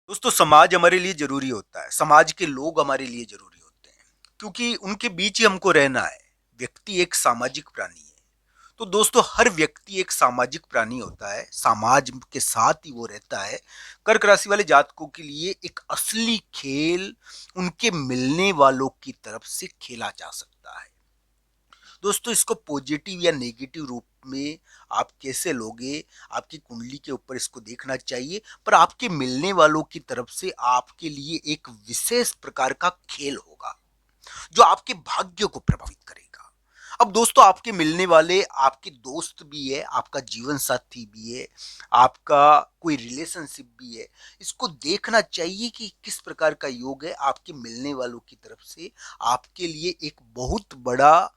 दोस्तों समाज हमारे लिए ज़रूरी होता है, समाज के लोग हमारे लिए ज़रूरी होते हैं, क्योंकि उनके बीच ही हमको रहना है। व्यक्ति एक सामाजिक प्राणी है। तो दोस्तों हर व्यक्ति एक सामाजिक प्राणी होता है, समाज के साथ ही वो रहता है। कर्क राशि वाले जातकों के लिए एक असली खेल उनके मिलने वालों की तरफ से खेला जा सकता है। दोस्तों इसको पॉजिटिव या नेगेटिव रूप में आप कैसे लोगे, आपकी कुंडली के ऊपर इसको देखना चाहिए, पर आपके मिलने वालों की तरफ से आपके लिए एक विशेष प्रकार का खेल होगा जो आपके भाग्य को प्रभावित करेगा। अब दोस्तों आपके मिलने वाले आपके दोस्त भी है, आपका जीवन साथी भी है, आपका कोई रिलेशनशिप भी है। इसको देखना चाहिए कि किस प्रकार का योग है आपके मिलने वालों की तरफ से आपके लिए एक बहुत बड़ा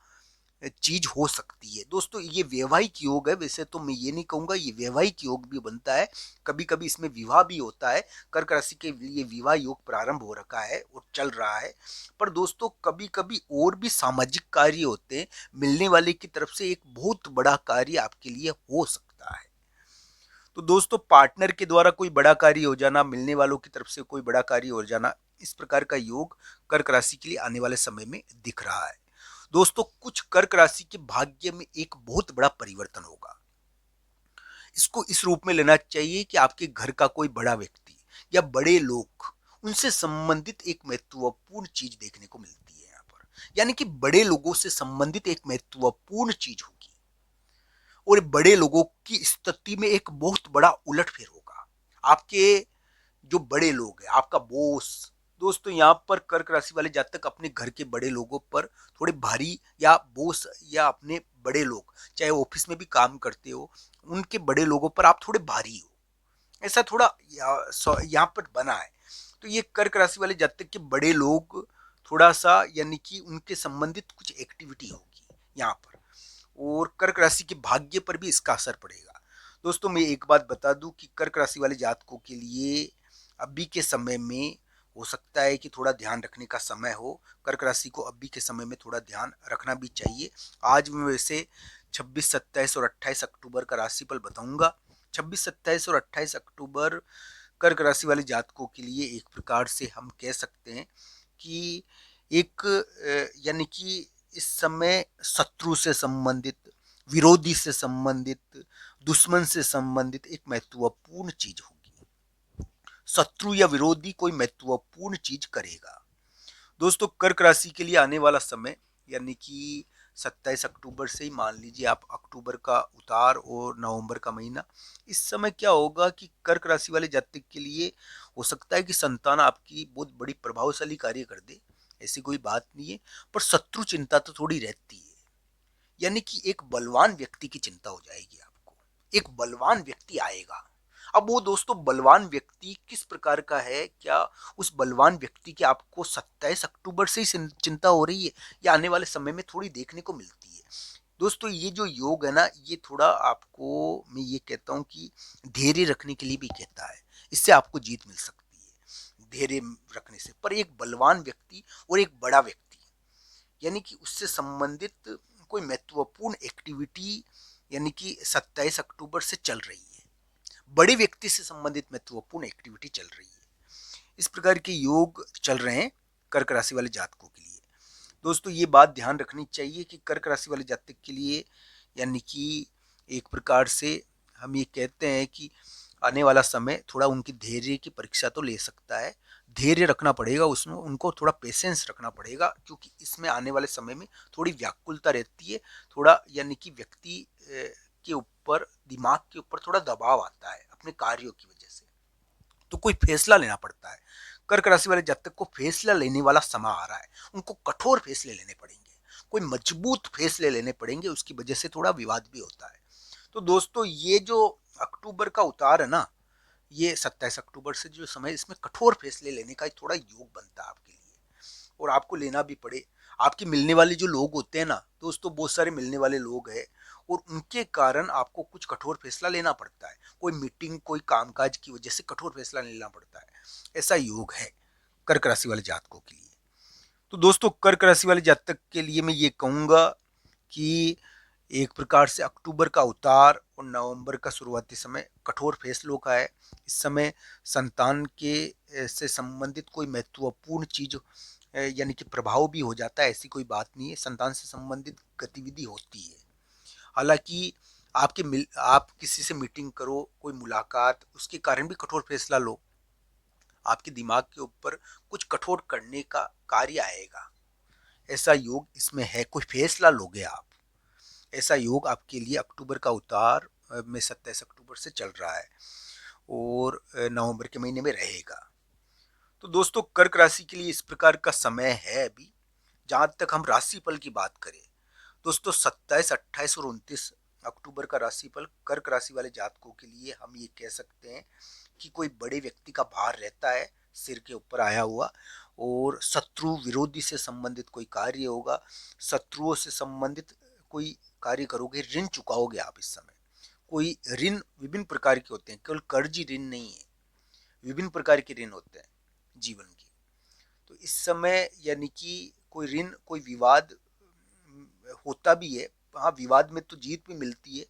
चीज हो सकती है। दोस्तों ये वैवाहिक योग है, वैसे तो मैं ये नहीं कहूंगा, ये वैवाहिक योग भी बनता है। कभी कभी इसमें विवाह भी होता है। कर्क राशि के लिए विवाह योग प्रारंभ हो रखा है और चल रहा है। पर दोस्तों कभी कभी और भी सामाजिक कार्य होते हैं। मिलने वाले की तरफ से एक बहुत बड़ा कार्य आपके लिए हो सकता है। तो दोस्तों पार्टनर के द्वारा कोई बड़ा कार्य हो जाना, मिलने वालों की तरफ से कोई बड़ा कार्य हो जाना, इस प्रकार का योग कर्क राशि के लिए आने वाले समय में दिख रहा है। दोस्तों कुछ कर्क राशि के भाग्य में एक बहुत बड़ा परिवर्तन होगा। इसको इस रूप में लेना चाहिए कि आपके घर का कोई बड़ा व्यक्ति या बड़े लोग, उनसे संबंधित एक महत्वपूर्ण चीज देखने को मिलती है यहाँ पर। यानी कि बड़े लोगों से संबंधित एक महत्वपूर्ण चीज होगी और बड़े लोगों की स्थिति में एक बहुत बड़ा उलटफेर होगा। आपके जो बड़े लोग हैं, आपका बॉस, दोस्तों यहाँ पर कर्क राशि वाले जातक अपने घर के बड़े लोगों पर थोड़े भारी, या बॉस या अपने बड़े लोग चाहे ऑफिस में भी काम करते हो, उनके बड़े लोगों पर आप थोड़े भारी हो, ऐसा थोड़ा यहाँ पर बना है। तो ये कर्क राशि वाले जातक के बड़े लोग थोड़ा सा, यानी कि उनके संबंधित कुछ एक्टिविटी होगी यहाँ पर, और कर्क राशि के भाग्य पर भी इसका असर पड़ेगा। दोस्तों मैं एक बात बता दूं कि कर्क राशि वाले जातकों के लिए अभी के समय में हो सकता है कि थोड़ा ध्यान रखने का समय हो। कर्क राशि को अभी के समय में थोड़ा ध्यान रखना भी चाहिए। आज मैं वैसे 26, 27 और 28 अक्टूबर का राशिफल बताऊंगा। 26, 27 और 28 अक्टूबर कर्क राशि वाले जातकों के लिए एक प्रकार से हम कह सकते हैं कि एक यानी कि इस समय शत्रु से संबंधित, विरोधी से संबंधित, दुश्मन से संबंधित एक महत्वपूर्ण चीज होगी। शत्रु या विरोधी कोई महत्वपूर्ण चीज करेगा। दोस्तों कर्क राशि के लिए आने वाला समय, यानी कि 27 अक्टूबर से ही मान लीजिए आप अक्टूबर का उतार और नवंबर का महीना, इस समय क्या होगा कि कर्क राशि वाले जातक के लिए हो सकता है कि संतान आपकी बहुत बड़ी प्रभावशाली कार्य कर दे, ऐसी कोई बात नहीं है। पर शत्रु चिंता तो थोड़ी रहती है। यानी कि एक बलवान व्यक्ति की चिंता हो जाएगी आपको, एक बलवान व्यक्ति आएगा। अब वो दोस्तों बलवान व्यक्ति किस प्रकार का है, क्या उस बलवान व्यक्ति की आपको 27 अक्टूबर से ही चिंता हो रही है, या आने वाले समय में थोड़ी देखने को मिलती है। दोस्तों ये जो योग है ना, ये थोड़ा आपको, मैं ये कहता हूँ कि धैर्य रखने के लिए भी कहता है। इससे आपको जीत मिल सकती है धैर्य रखने से। पर एक बलवान व्यक्ति और एक बड़ा व्यक्ति, यानी कि उससे संबंधित कोई महत्वपूर्ण एक्टिविटी, यानी कि 27 अक्टूबर से चल रही है। बड़े व्यक्ति से संबंधित महत्वपूर्ण एक्टिविटी चल रही है। इस प्रकार के योग चल रहे हैं कर्क राशि वाले जातकों के लिए। दोस्तों ये बात ध्यान रखनी चाहिए कि कर्क राशि वाले जातक के लिए, यानी कि एक प्रकार से हम ये कहते हैं कि आने वाला समय थोड़ा उनकी धैर्य की परीक्षा तो ले सकता है। धैर्य रखना पड़ेगा उसमें, उनको थोड़ा पेशेंस रखना पड़ेगा, क्योंकि इसमें आने वाले समय में थोड़ी व्याकुलता रहती है। थोड़ा यानी कि व्यक्ति के ऊपर, दिमाग के ऊपर थोड़ा दबाव आता है अपने कार्यों की वजह से, तो कोई फैसला लेना पड़ता है। कर्क राशि वाले जातक को फैसला लेने वाला समय आ रहा है। उनको कठोर फैसले लेने पड़ेंगे, कोई मजबूत फैसले लेने पड़ेंगे, उसकी वजह से थोड़ा विवाद भी होता है। तो दोस्तों ये जो अक्टूबर का उतार है ना, ये 27 अक्टूबर से जो समय, इसमें कठोर फैसले लेने का थोड़ा योग बनता है आपके लिए, और आपको लेना भी पड़े। आपके मिलने वाले जो लोग होते हैं ना दोस्तों, बहुत सारे मिलने वाले लोग हैं, और उनके कारण आपको कुछ कठोर फैसला लेना पड़ता है। कोई मीटिंग, कोई कामकाज की वजह से कठोर फैसला लेना पड़ता है। ऐसा योग है कर्क राशि वाले जातकों के लिए। तो दोस्तों कर्क राशि वाले जातक के लिए मैं ये कहूंगा कि एक प्रकार से अक्टूबर का उतार और नवंबर का शुरुआती समय कठोर फैसलों का है। इस समय संतान के से संबंधित कोई महत्वपूर्ण चीज यानी कि प्रभाव भी हो जाता है, ऐसी कोई बात नहीं है। संतान से संबंधित गतिविधि होती है। हालांकि आप किसी से मीटिंग करो, कोई मुलाकात, उसके कारण भी कठोर फैसला लो, आपके दिमाग के ऊपर कुछ कठोर करने का कार्य आएगा, ऐसा योग इसमें है। कोई फैसला लोगे आप, ऐसा योग आपके लिए अक्टूबर का उतार में 27 अक्टूबर से चल रहा है और नवंबर के महीने में रहेगा। तो दोस्तों कर्क राशि के लिए इस प्रकार का समय है अभी। जहां तक हम राशिफल की बात करें दोस्तों, 27, 28 और 29 अक्टूबर का राशिफल कर्क राशि वाले जातकों के लिए हम ये कह सकते हैं कि कोई बड़े व्यक्ति का भार रहता है सिर के ऊपर आया हुआ, और शत्रु विरोधी से संबंधित कोई कार्य होगा, शत्रुओं से संबंधित कोई कार्य करोगे, ऋण चुकाओगे आप इस समय। कोई ऋण विभिन्न प्रकार के होते हैं, केवल कर्ज ऋण नहीं है, विभिन्न प्रकार के ऋण होते हैं जीवन के। तो इस समय यानी कि कोई ऋण, कोई विवाद होता भी है। हाँ, विवाद में तो जीत भी मिलती है,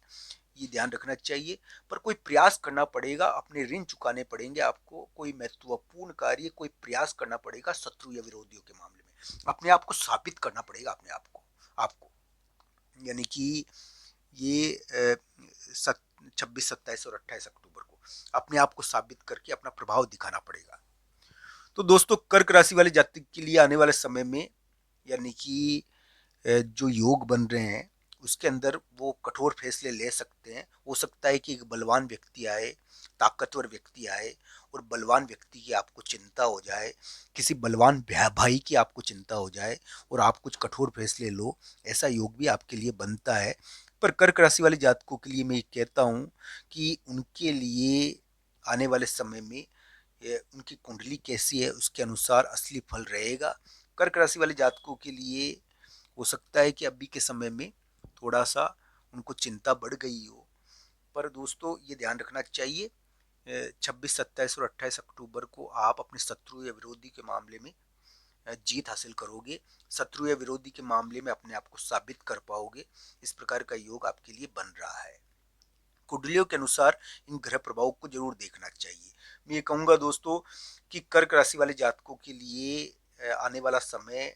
ये ध्यान रखना चाहिए। पर कोई प्रयास करना पड़ेगा, अपने ऋण चुकाने पड़ेंगे आपको, कोई महत्वपूर्ण कार्य, कोई प्रयास करना पड़ेगा शत्रु या विरोधियों के मामले में। अपने आप को साबित करना पड़ेगा, अपने आप को आपको, यानी कि ये 26, 27 और 28 अक्टूबर को अपने आप को साबित करके अपना प्रभाव दिखाना पड़ेगा। तो दोस्तों कर्क राशि वाले जातक के लिए आने वाले समय में यानी कि जो योग बन रहे हैं उसके अंदर वो कठोर फैसले ले सकते हैं। हो सकता है कि एक बलवान व्यक्ति आए, ताकतवर व्यक्ति आए, और बलवान व्यक्ति की आपको चिंता हो जाए, किसी बलवान भाई की आपको चिंता हो जाए और आप कुछ कठोर फैसले लो, ऐसा योग भी आपके लिए बनता है। पर कर्क राशि वाले जातकों के लिए मैं ये कहता हूँ कि उनके लिए आने वाले समय में उनकी कुंडली कैसी है उसके अनुसार असली फल रहेगा। कर्क राशि वाले जातकों के लिए हो सकता है कि अभी के समय में थोड़ा सा उनको चिंता बढ़ गई हो, पर दोस्तों ये ध्यान रखना चाहिए 26, 27 और 28 अक्टूबर को आप अपने शत्रु या विरोधी के मामले में जीत हासिल करोगे। शत्रु या विरोधी के मामले में अपने आप को साबित कर पाओगे। इस प्रकार का योग आपके लिए बन रहा है। कुंडलियों के अनुसार इन ग्रह प्रभावों को जरूर देखना चाहिए। मैं ये कहूंगा दोस्तों कि कर्क राशि वाले जातकों के लिए आने वाला समय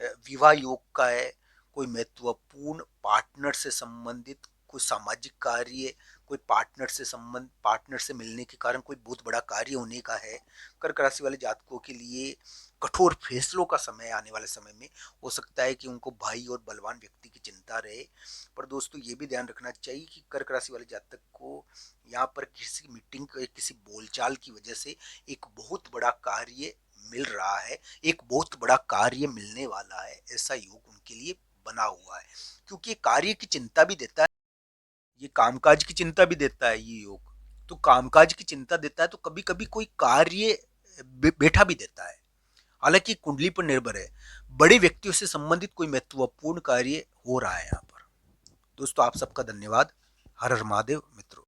विवाह योग का है। कोई महत्वपूर्ण पार्टनर से संबंधित कोई सामाजिक कार्य, कोई पार्टनर से मिलने के कारण कोई बहुत बड़ा कार्य होने का है। कर्क राशि वाले जातकों के लिए कठोर फैसलों का समय आने वाले समय में। हो सकता है कि उनको भाई और बलवान व्यक्ति की चिंता रहे, पर दोस्तों ये भी ध्यान रखना चाहिए कि कर्क राशि वाले जातक को यहाँ पर किसी मीटिंग, किसी बोलचाल की वजह से एक बहुत बड़ा कार्य मिल रहा है, एक बहुत बड़ा कार्य मिलने वाला है, ऐसा योग उनके लिए बना हुआ है। क्योंकि ये कार्य की चिंता भी देता है, ये कामकाज की चिंता भी देता है ये योग। तो कामकाज की चिंता देता है तो कभी कभी कोई कार्य बैठा भी देता है। हालांकि कुंडली पर निर्भर है, बड़े व्यक्तियों से संबंधित कोई महत्वपूर्ण कार्य हो रहा है यहाँ पर। दोस्तों आप सबका धन्यवाद। हर हर महादेव मित्रों।